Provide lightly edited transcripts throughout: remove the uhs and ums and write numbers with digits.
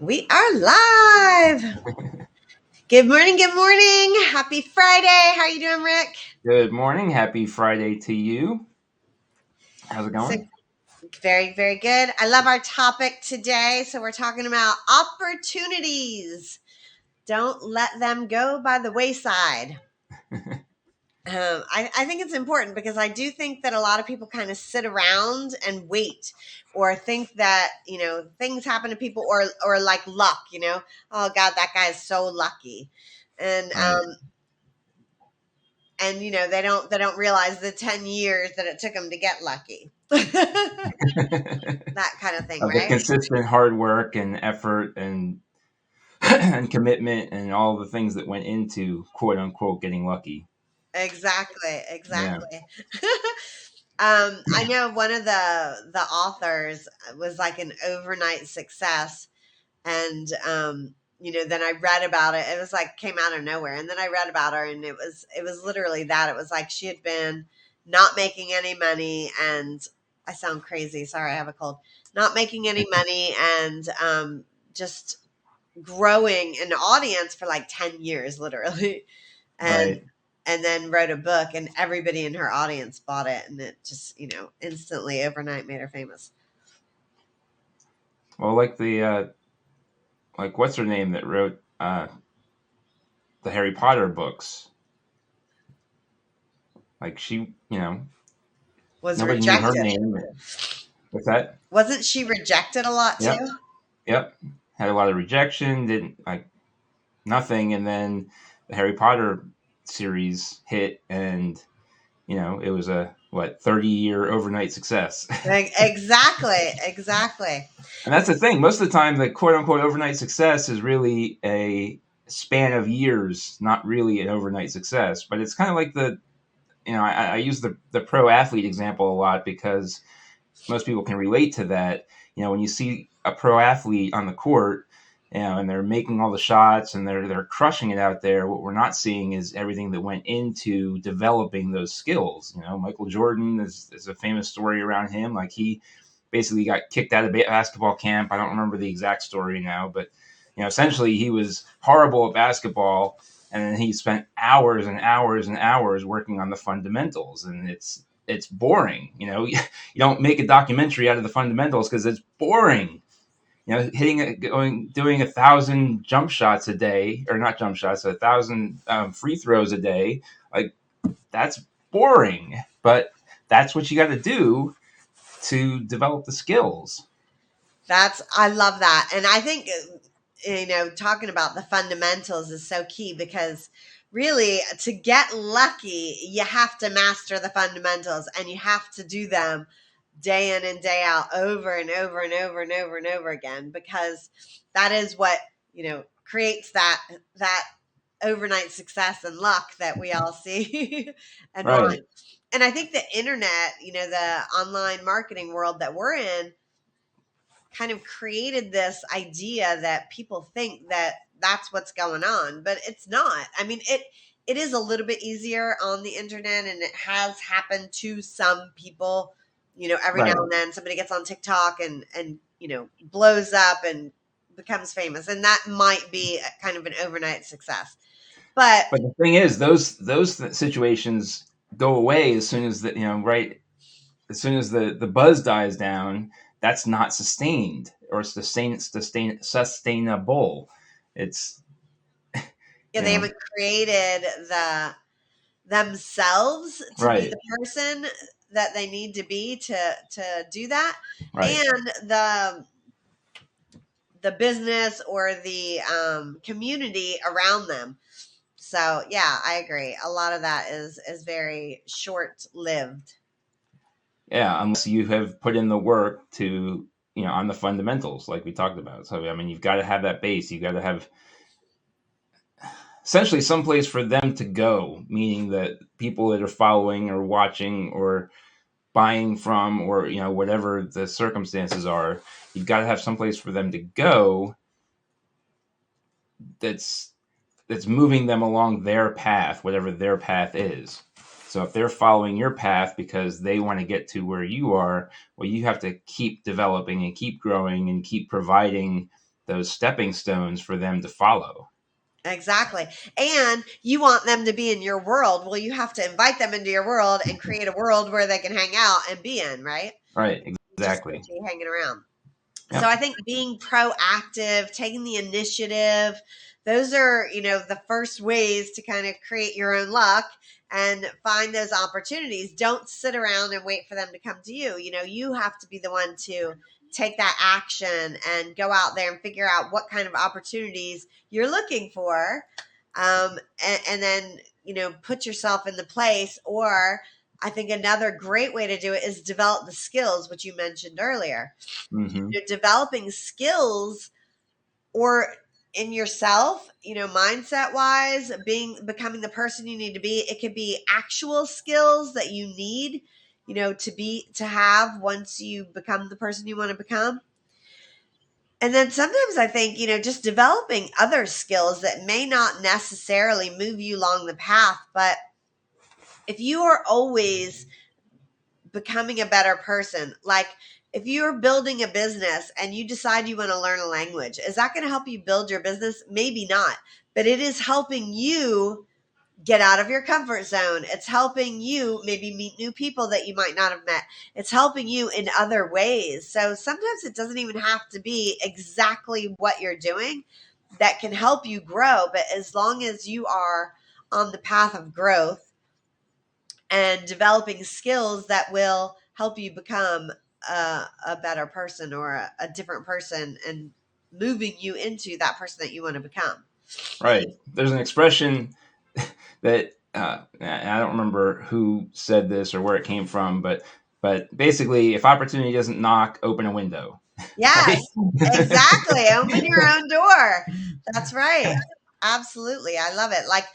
We are live. Good morning. Good morning. Happy Friday. How are you doing, Rick? Good morning. Happy Friday to you. How's it So going? very, very good. I love our topic today. So we're talking about opportunities. Don't let them go by the wayside. I think it's important because I do think that a lot of people kind of sit around and wait or think that, things happen to people or like luck, oh God, that guy is so lucky. And Right. they don't realize the 10 years that it took them to get lucky. That kind of thing, Of the right? consistent hard work and effort and and commitment and all the things that went into quote unquote getting lucky. Exactly, Yeah. exactly. I know one of the authors was like an overnight success, and then I read about it. It was like came out of nowhere, and then I read about her, and it was literally that. It was like she had been not making any money, and I sound crazy. Sorry, I have a cold. Not making any money, and just growing an audience for like 10 years, literally, and Right. and then wrote a book, and everybody in her audience bought it, and it just instantly overnight made her famous. Well, like what's her name that wrote the Harry Potter books? Like Was nobody knew her rejected. name. What's that? Wasn't she rejected a lot Yep. too? Yep. Had a lot of rejection, didn't like nothing, and then the Harry Potter series hit, and it was a 30-year overnight success. Exactly, exactly. And that's the thing. Most of the time, the quote unquote overnight success is really a span of years, not really an overnight success. But it's kind of like I use the pro athlete example a lot because most people can relate to that. When you see a pro athlete on the court, and they're making all the shots and they're crushing it out there, what we're not seeing is everything that went into developing those skills. Michael Jordan is a famous story around him. Like he basically got kicked out of basketball camp. I don't remember the exact story now, but essentially he was horrible at basketball, and then he spent hours and hours and hours working on the fundamentals, and it's boring. You don't make a documentary out of the fundamentals because it's boring. Doing 1,000 jump shots a day, or not jump shots, 1,000 free throws a day, like that's boring. But that's what you got to do to develop the skills. I love that. And I think, talking about the fundamentals is so key because really to get lucky, you have to master the fundamentals and you have to do them day in and day out over and over and over and over and over again, because that is what, creates that overnight success and luck that we all see and Right. want. And I think the internet, the online marketing world that we're in, kind of created this idea that people think that that's what's going on, but it's not. I mean, it is a little bit easier on the internet, and it has happened to some people. Every now Right. and then somebody gets on TikTok and blows up and becomes famous, and that might be a kind of an overnight success. But But the thing is, those situations go away as soon as right, as soon as the buzz dies down. That's not sustained or sustainable. It's yeah, you they know haven't created themselves to be right, the person that they need to be to do that, right. and the business or the community around them. So yeah, I agree, a lot of that is very short lived. Yeah, unless you have put in the work to on the fundamentals like we talked about. So I mean, you've got to have that base. You've got to have essentially some place for them to go, meaning that people that are following or watching or buying from, or whatever the circumstances are, you've got to have some place for them to go that's moving them along their path, whatever their path is. So if they're following your path because they want to get to where you are, well, you have to keep developing and keep growing and keep providing those stepping stones for them to follow. Exactly. And you want them to be in your world. Well, you have to invite them into your world and create a world where they can hang out and be in, right? Right, Just exactly. can't be hanging around. So Yep. I think being proactive, taking the initiative, those are, the first ways to kind of create your own luck and find those opportunities. Don't sit around and wait for them to come to you. You have to be the one to take that action and go out there and figure out what kind of opportunities you're looking for. And then, put yourself in the place. Or I think another great way to do it is develop the skills, which you mentioned earlier. Mm-hmm. Developing skills or in yourself, mindset wise, becoming the person you need to be. It could be actual skills that you need, to have once you become the person you want to become. And then sometimes I think, just developing other skills that may not necessarily move you along the path, but if you are always becoming a better person, like if you're building a business and you decide you want to learn a language, is that going to help you build your business? Maybe not, but it is helping you get out of your comfort zone. It's helping you maybe meet new people that you might not have met. It's helping you in other ways. So sometimes it doesn't even have to be exactly what you're doing that can help you grow. But as long as you are on the path of growth and developing skills that will help you become a better person or a different person and moving you into that person that you want to become. Right. There's an expression that I don't remember who said this or where it came from, but basically, if opportunity doesn't knock, open a window. Yes, Right? exactly. Open your own door. That's right. Absolutely. I love it. Like,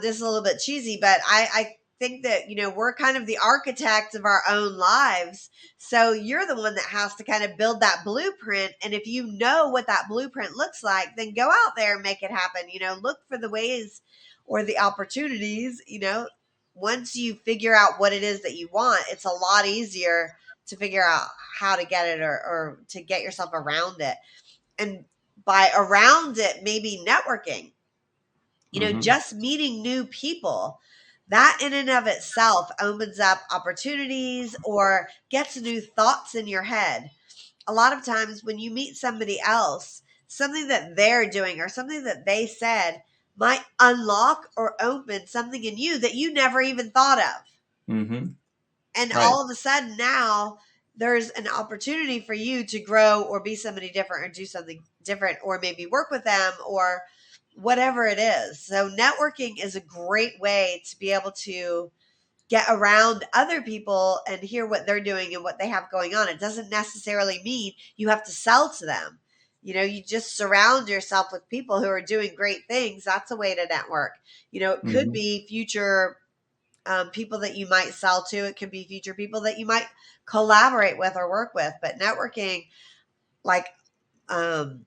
this is a little bit cheesy, but I think that, we're kind of the architects of our own lives. So you're the one that has to kind of build that blueprint. And if you know what that blueprint looks like, then go out there and make it happen. Look for the ways or the opportunities. Once you figure out what it is that you want, it's a lot easier to figure out how to get it or to get yourself around it. And by around it, maybe networking, Mm-hmm. just meeting new people, that in and of itself opens up opportunities or gets new thoughts in your head. A lot of times when you meet somebody else, something that they're doing or something that they said might unlock or open something in you that you never even thought of. Mm-hmm. And Right. all of a sudden now there's an opportunity for you to grow or be somebody different or do something different or maybe work with them or whatever it is. So networking is a great way to be able to get around other people and hear what they're doing and what they have going on. It doesn't necessarily mean you have to sell to them. You just surround yourself with people who are doing great things. That's a way to network. It could Mm-hmm. be future people that you might sell to. It could be future people that you might collaborate with or work with. But networking, like, um,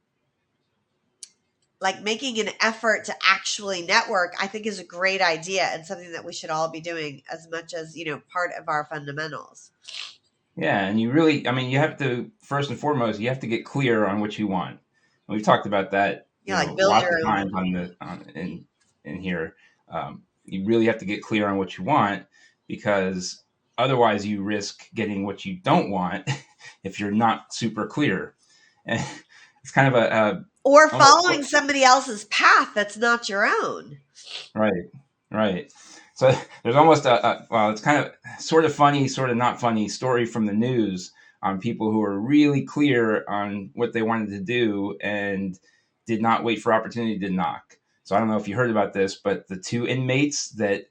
like making an effort to actually network, I think is a great idea and something that we should all be doing as much as, part of our fundamentals. Yeah, and you really, I mean, you have to first and foremost, you have to get clear on what you want. And we've talked about that, Yeah, like build lots your of own. times in here. You really have to get clear on what you want because otherwise you risk getting what you don't want if you're not super clear. And it's kind of Or almost following somebody else's path that's not your own. right, right. So there's almost well, it's kind of sort of funny, sort of not funny story from the news on people who were really clear on what they wanted to do and did not wait for opportunity to knock. So I don't know if you heard about this, but the two inmates that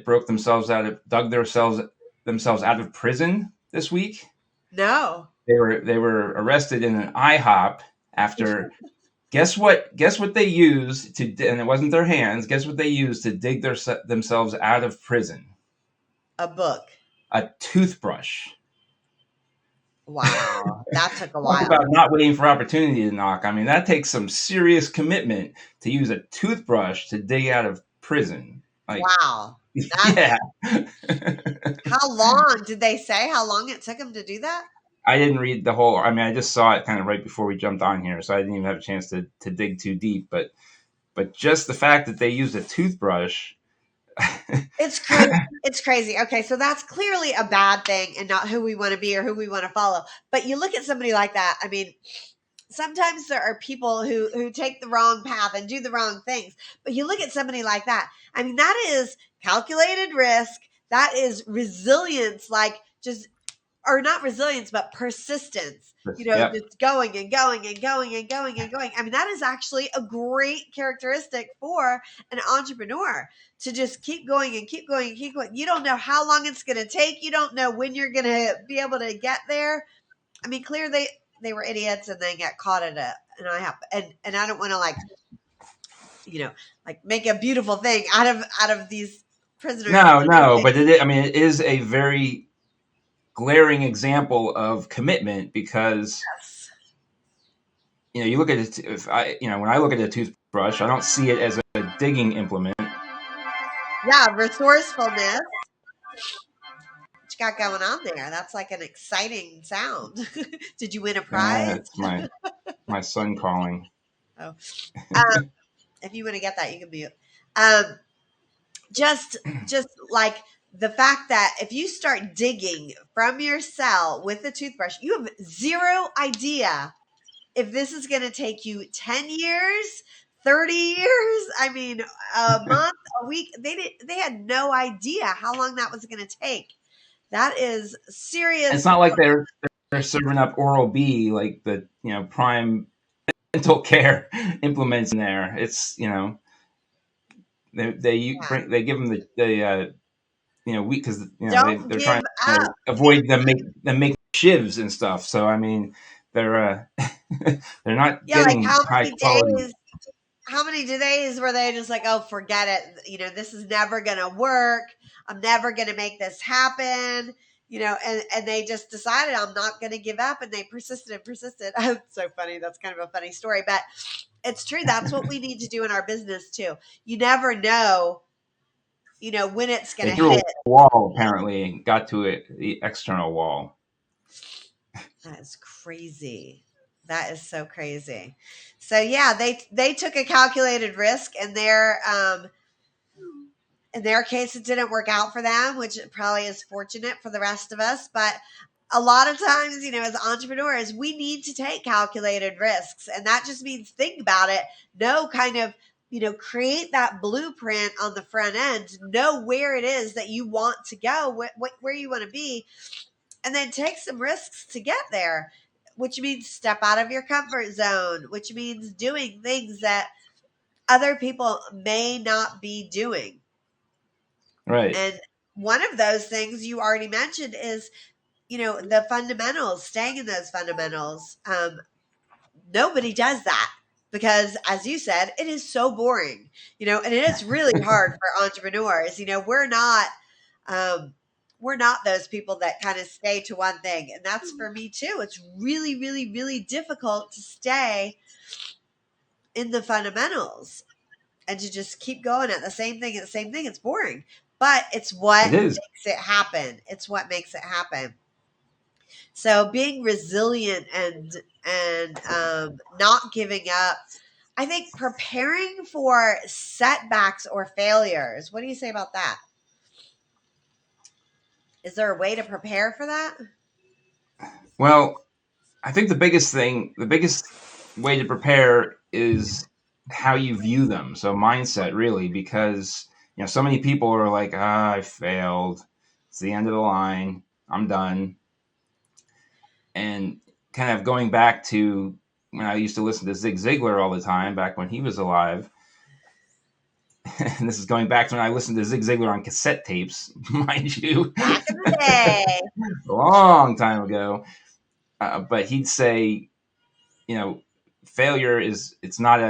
broke themselves out of dug themselves out of prison this week. No. They were arrested in an IHOP after guess what they used to, and it wasn't their hands. Guess what they used to dig themselves out of prison? A book. A toothbrush. Wow. That took a Talk about while. not waiting for opportunity to knock. I mean, that takes some serious commitment to use a toothbrush to dig out of prison. Like, Wow. That's yeah. how long did they say how long it took them to do that? I didn't read the whole. I mean, I just saw it kind of right before we jumped on here, so I didn't even have a chance to dig too deep. But just the fact that they used a toothbrush. It's crazy. It's crazy. Okay, so that's clearly a bad thing and not who we want to be or who we want to follow. But you look at somebody like that. I mean, sometimes there are people who take the wrong path and do the wrong things. But you look at somebody like that. I mean, that is calculated risk. That is resilience, like just or not resilience, but persistence. Yep. Just going and going and going and going and going. I mean, that is actually a great characteristic for an entrepreneur to just keep going and keep going and keep going. You don't know how long it's going to take. You don't know when you're going to be able to get there. I mean, clearly they were idiots and they got caught at it. And I don't want to like make a beautiful thing out of these prisoners. No, but it is a very glaring example of commitment because yes. You look at it. When I look at a toothbrush, I don't see it as a digging implement. Yeah, resourcefulness. What you got going on there? That's like an exciting sound. Did you win a prize? It's my son calling. Oh, if you want to get that, you can mute. Just like the fact that if you start digging from your cell with a toothbrush, you have zero idea if this is going to take you 10 years, 30 years. I mean, a month, a week. They had no idea how long that was going to take. That is serious. It's not like they're serving up Oral-B like the prime dental care implements in there. It's they give them the because they're trying to avoid them make shivs and stuff. So I mean, they're they're not getting like high quality. How many days were they just like, oh, forget it? This is never going to work. I'm never going to make this happen. And they just decided I'm not going to give up. And they persisted and persisted. It's so funny. That's kind of a funny story, but it's true. That's what we need to do in our business too. You never know, when it's going to hit. A wall apparently and got to the external wall. That is crazy. That is so crazy. So yeah, they took a calculated risk, and in their case, it didn't work out for them, which probably is fortunate for the rest of us. But a lot of times, as entrepreneurs, we need to take calculated risks, and that just means think about it. No kind of create that blueprint on the front end. Know where it is that you want to go, where you want to be, and then take some risks to get there. Which means step out of your comfort zone, which means doing things that other people may not be doing. Right. And one of those things you already mentioned is, the fundamentals, staying in those fundamentals. Nobody does that because, as you said, it is so boring, and it is really hard for entrepreneurs. We're not those people that kind of stay to one thing. And that's for me too. It's really, really, really difficult to stay in the fundamentals and to just keep going at the same thing. It's boring, but it's what makes it happen. It's what makes it happen. So being resilient and not giving up. I think preparing for setbacks or failures. What do you say about that? Is there a way to prepare for that? Well, I think the biggest way to prepare is how you view them. So mindset, really, because so many people are like, I failed. It's the end of the line. I'm done. And kind of going back to when I used to listen to Zig Ziglar all the time back when he was alive. And this is going back to when I listened to Zig Ziglar on cassette tapes, mind you. Back in the day. A long time ago. But he'd say, failure it's not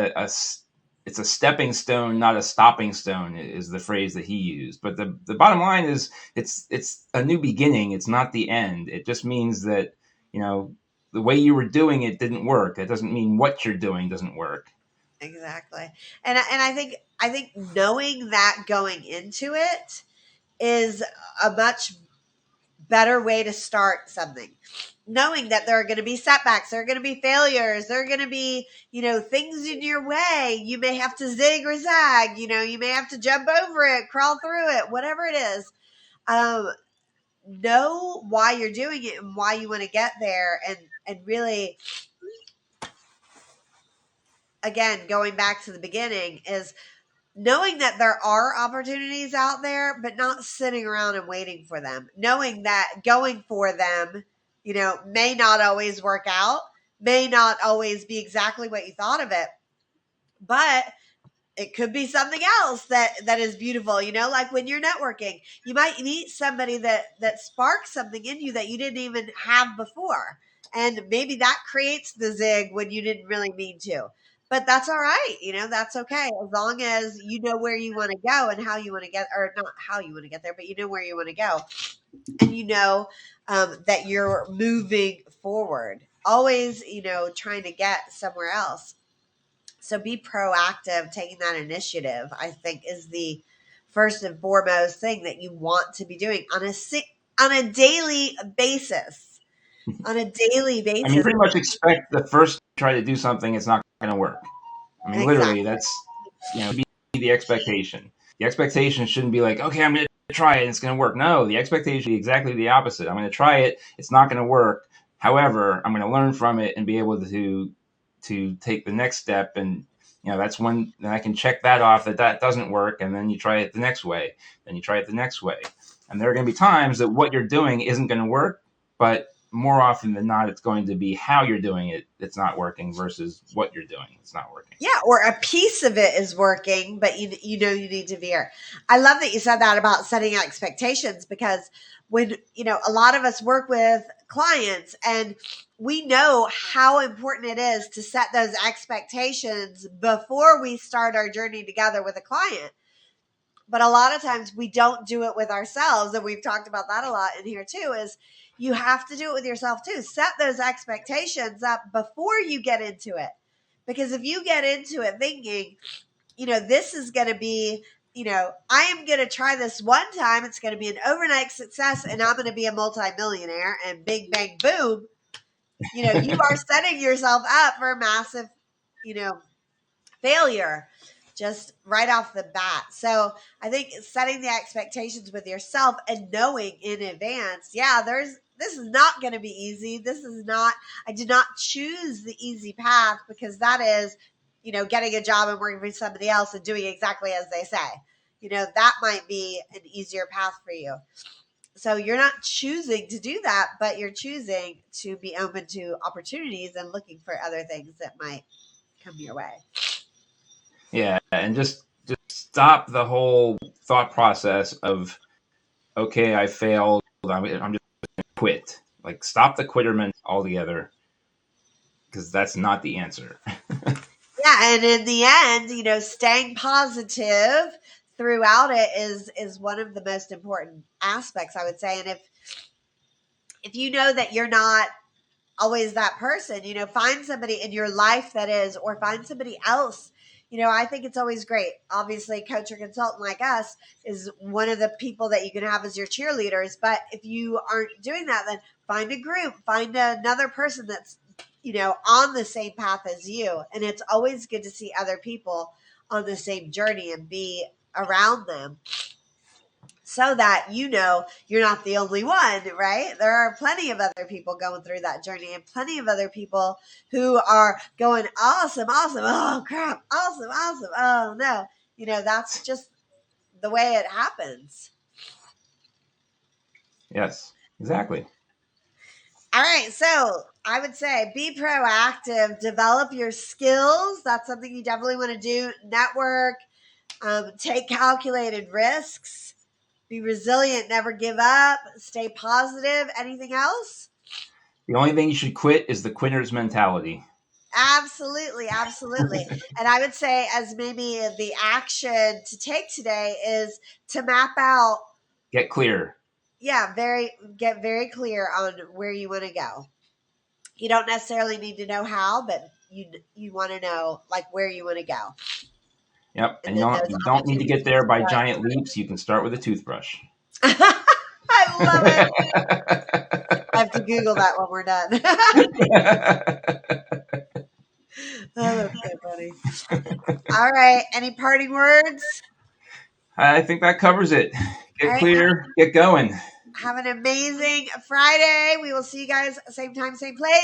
it's a stepping stone, not a stopping stone, is the phrase that he used. But the bottom line is it's a new beginning. It's not the end. It just means that, the way you were doing it didn't work. It doesn't mean what you're doing doesn't work. Exactly. And I think knowing that going into it is a much better way to start something. knowing that there are going to be setbacks, there are going to be failures, there are going to be, things in your way. You may have to zig or zag, you may have to jump over it, crawl through it, whatever it is. Know why you're doing it and why you want to get there. And really, again, going back to the beginning, is knowing that there are opportunities out there, but not sitting around and waiting for them. Knowing that going for them, may not always work out, may not always be exactly what you thought of it, but it could be something else that is beautiful. Like when you're networking, you might meet somebody that sparks something in you that you didn't even have before. And maybe that creates the zig when you didn't really mean to. But that's all right. That's okay. As long as you know where you want to go and how you want to get, or not how you want to get there, but you know where you want to go. And that you're moving forward. Always, trying to get somewhere else. So be proactive, taking that initiative, I think, is the first and foremost thing that you want to be doing on a daily basis. On a daily basis. I mean, you pretty much expect the first try to do something, it's not going to work. I mean, literally, that's be the expectation. The expectation shouldn't be like, okay, I'm going to try it and it's going to work. No, the expectation should be exactly the opposite. I'm going to try it. It's not going to work. However, I'm going to learn from it and be able to take the next step. And, that's when I can check that off that doesn't work. And then you try it the next way. Then you try it the next way. And there are going to be times that what you're doing isn't going to work, but more often than not, it's going to be how you're doing it that's not working versus what you're doing it's not working. Yeah, or a piece of it is working, but you need to veer. I love that you said that about setting expectations, because when, a lot of us work with clients and we know how important it is to set those expectations before we start our journey together with a client. But a lot of times we don't do it with ourselves. And we've talked about that a lot in here too, is you have to do it with yourself too. Set those expectations up before you get into it. Because if you get into it thinking, this is going to be, I am going to try this one time. It's going to be an overnight success and I'm going to be a multimillionaire and bing, bang, boom. You are setting yourself up for a massive, failure just right off the bat. So I think setting the expectations with yourself and knowing in advance, this is not going to be easy. I did not choose the easy path, because that is, getting a job and working for somebody else and doing exactly as they say. That might be an easier path for you. So you're not choosing to do that, but you're choosing to be open to opportunities and looking for other things that might come your way. Yeah, and just stop the whole thought process of, okay, I failed, I'm just going to quit. Like, stop the quitter mentality altogether, because that's not the answer. Yeah, and in the end, staying positive throughout it is one of the most important aspects, I would say. And if you know that you're not always that person, find somebody in your life that is, or find somebody else. I think it's always great. Obviously, coach or consultant like us is one of the people that you can have as your cheerleaders. But if you aren't doing that, then find a group, find another person that's, on the same path as you. And it's always good to see other people on the same journey and be around them, so that you're not the only one, right? There are plenty of other people going through that journey, and plenty of other people who are going, awesome, oh crap, awesome, oh no. That's just the way it happens. Yes, exactly. All right, so I would say be proactive, develop your skills. That's something you definitely want to do. Network, take calculated risks. Be resilient, never give up, stay positive. Anything else? The only thing you should quit is the quitter's mentality. Absolutely. And I would say, as maybe the action to take today, is to map out. Get clear. Yeah, get very clear on where you want to go. You don't necessarily need to know how, but you want to know like where you want to go. Yep, and you don't need to get there by giant leaps. You can start with a toothbrush. I love it. I've to Google that when we're done. Oh, that's so funny. All right. Any parting words? I think that covers it. All Get right. clear, get going. Have an amazing Friday. We will see you guys same time, same place.